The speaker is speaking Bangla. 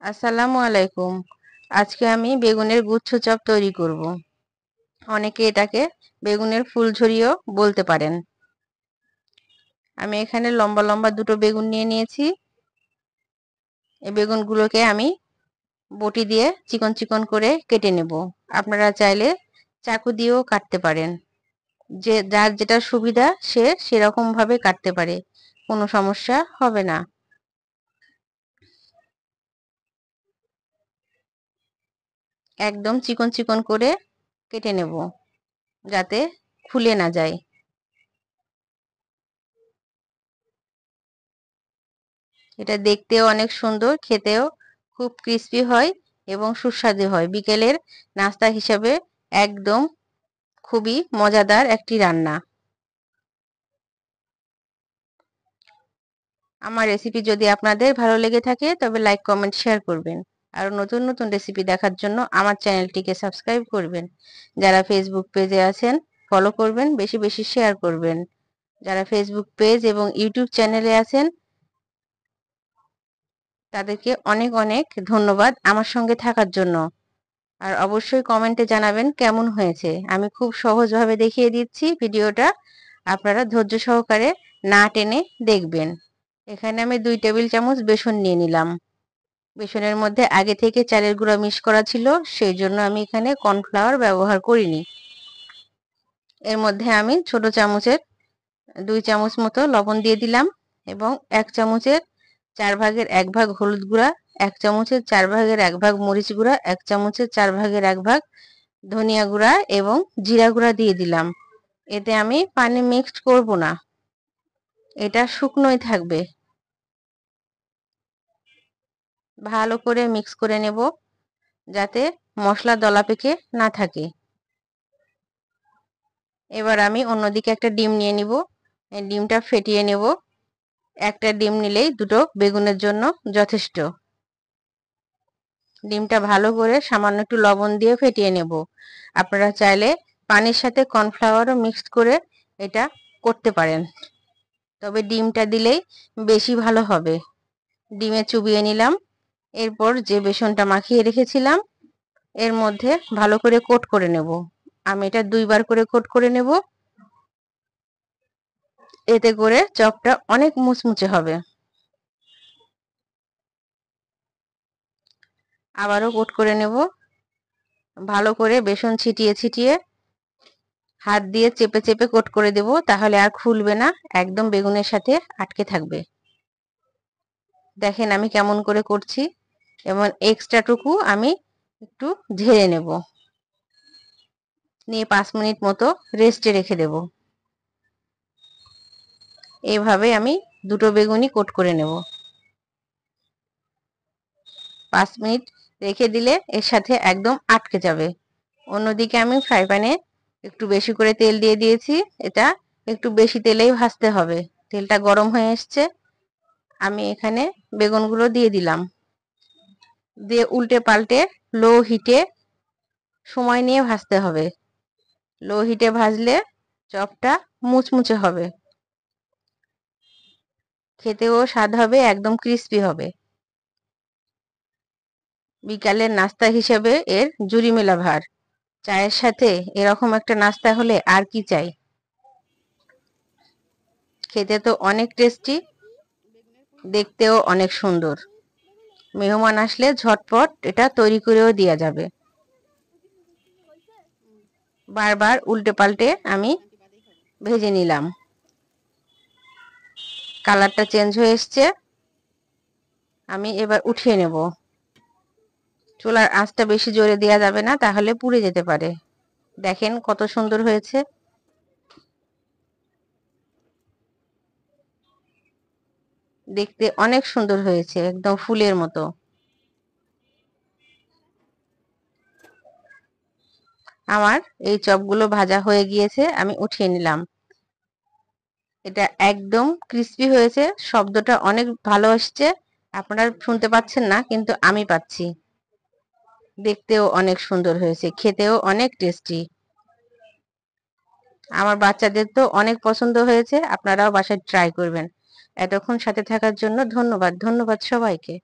আসসালামু আলাইকুম। আজকে আমি বেগুনের গুচ্ছ চপ তৈরি করব। অনেকে এটাকে বেগুনের ফুলঝুরিও বলতে পারেন। আমি এখানে লম্বা লম্বা দুটো বেগুন নিয়ে নিয়েছি। এই বেগুনগুলোকে আমি বটি দিয়ে চিকন চিকন করে কেটে নেব। আপনারা চাইলে চাকু দিয়েও কাটতে পারেন। যে যার যেটা সুবিধা সে সেরকম ভাবে কাটতে পারে, কোনো সমস্যা হবে না। একদম চিকন চিকন করে কেটে নেব যাতে খুলে না যায়। এটা দেখতেও অনেক সুন্দর, খেতেও খুব ক্রিস্পি হয় এবং সুস্বাদু হয়। বিকেলের নাস্তা হিসেবে একদম খুবই মজাদার একটি রান্না। আমার রেসিপি যদি আপনাদের ভালো লেগে থাকে তবে লাইক কমেন্ট শেয়ার করবেন। আর নতুন নতুন রেসিপি দেখার জন্য আমার চ্যানেলটিকে সাবস্ক্রাইব করবেন। যারা ফেসবুক পেজে আছেন ফলো করবেন, বেশি বেশি শেয়ার করবেন। যারা ফেসবুক পেজ এবং ইউটিউব চ্যানেলে আছেন তাদেরকে অনেক অনেক ধন্যবাদ আমার সঙ্গে থাকার জন্য। আর অবশ্যই কমেন্টে জানাবেন কেমন হয়েছে। আমি খুব সহজভাবে দেখিয়ে দিচ্ছি ভিডিওটা, আপনারা ধৈর্য সহকারে না টেনে দেখবেন। এখানে আমি 2 টেবিল চামচ বেসন নিয়ে নিলাম। বেসনের মধ্যে আগে থেকে চালের গুঁড়া মিক্স করা ছিল, সেই জন্য আমি এখানে কর্নফ্লাওয়ার ব্যবহার করিনি। এর মধ্যে আমি ছোট চামচের 2 চামচ মতো লবণ দিয়ে দিলাম এবং 1 চামচের 4 ভাগের 1 ভাগ হলুদ গুঁড়া, 1 চামচের 4 ভাগের 1 ভাগ মরিচ গুঁড়া, 1 চামচের 4 ভাগের 1 ভাগ ধনিয়া গুঁড়া এবং জিরা গুঁড়া দিয়ে দিলাম। এতে আমি পানি মিক্সড করব না, এটা শুকনোই থাকবে। ভালো করে মিক্স করে নেব যাতে মশলা দলা পেকে না থাকে। এবার আমি অন্যদিকে একটা ডিম নিয়ে নিব। এই ডিমটা ফেটিয়ে নেব। একটা ডিম নিলেই দুটো বেগুনের জন্য যথেষ্ট। ডিমটা ভালো করে সামান্য একটু লবণ দিয়ে ফেটিয়ে নেব। আপনারা চাইলে পানির সাথে কর্নফ্লাওয়ারও মিক্সড করে এটা করতে পারেন, তবে ডিমটা দিলেই বেশি ভালো হবে। ডিমে চুবিয়ে নিলাম। এরপর যে বেসনটা মাখিয়ে রেখেছিলাম এর মধ্যে ভালো করে কোট করে নেব। আমি এটা 2 বার করে কোট করে নেব। এতে করে চপটা অনেক মুচমুচে হবে। আবারও কোট করে নেব। ভালো করে বেসন ছিটিয়ে ছিটিয়ে হাত দিয়ে চেপে চেপে কোট করে দেব, তাহলে আর খুলবে না, একদম বেগুনের সাথে আটকে থাকবে। দেখেন আমি কেমন করে করছি। এবং এক্সট্রাটুকু আমি একটু ঝেড়ে নেব, নিয়ে 5 মিনিট মতো রেস্টে রেখে দেব। এইভাবে আমি দুটো বেগুনই কোট করে নেব। 5 মিনিট রেখে দিলে এর সাথে একদম আটকে যাবে। অন্যদিকে আমি ফ্রাই প্যানে একটু বেশি করে তেল দিয়ে দিয়েছি। এটা একটু বেশি তেলেই ভাজতে হবে। তেলটা গরম হয়ে এসছে, আমি এখানে বেগুনগুলো দিয়ে দিলাম। দিয়ে উল্টে পাল্টে লো হিটে সময় নিয়ে ভাজতে হবে। লো হিটে ভাজলে চপটা মুচমুচে হবে, খেতেও স্বাদ হবে, একদম ক্রিস্পি হবে। বিকালের নাস্তা হিসেবে এর জুড়ি মেলা ভার। চায়ের সাথে এরকম একটা নাস্তা হলে আর কি চাই। খেতে তো অনেক টেস্টি, দেখতেও অনেক সুন্দর। মেহমান আসলে ঝটপট এটা তৈরি করেও দেওয়া যাবে। বারবার উল্টে পাল্টে আমি ভেজে নিলাম। কালারটা চেঞ্জ হয়ে এসছে, আমি এবার উঠিয়ে নেব। চুলার আঁচটা বেশি জোরে দেওয়া যাবে না, তাহলে পুড়ে যেতে পারে। দেখেন কত সুন্দর হয়েছে। দেখতে অনেক সুন্দর হয়েছে, একদম ফুলের মতো। আমার এই চপগুলো ভাজা হয়ে গিয়েছে, আমি উঠিয়ে নিলাম। এটা একদম ক্রিস্পি হয়েছে, শব্দটা অনেক ভালো আসছে। আপনারা শুনতে পাচ্ছেন না, কিন্তু আমি পাচ্ছি। দেখতেও অনেক সুন্দর হয়েছে, খেতেও অনেক টেস্টি। আমার বাচ্চাদের তো অনেক পছন্দ হয়েছে, আপনারাও বাসায় ট্রাই করবেন। এতক্ষণ সাথে থাকার জন্য ধন্যবাদ। ধন্যবাদ সবাইকে।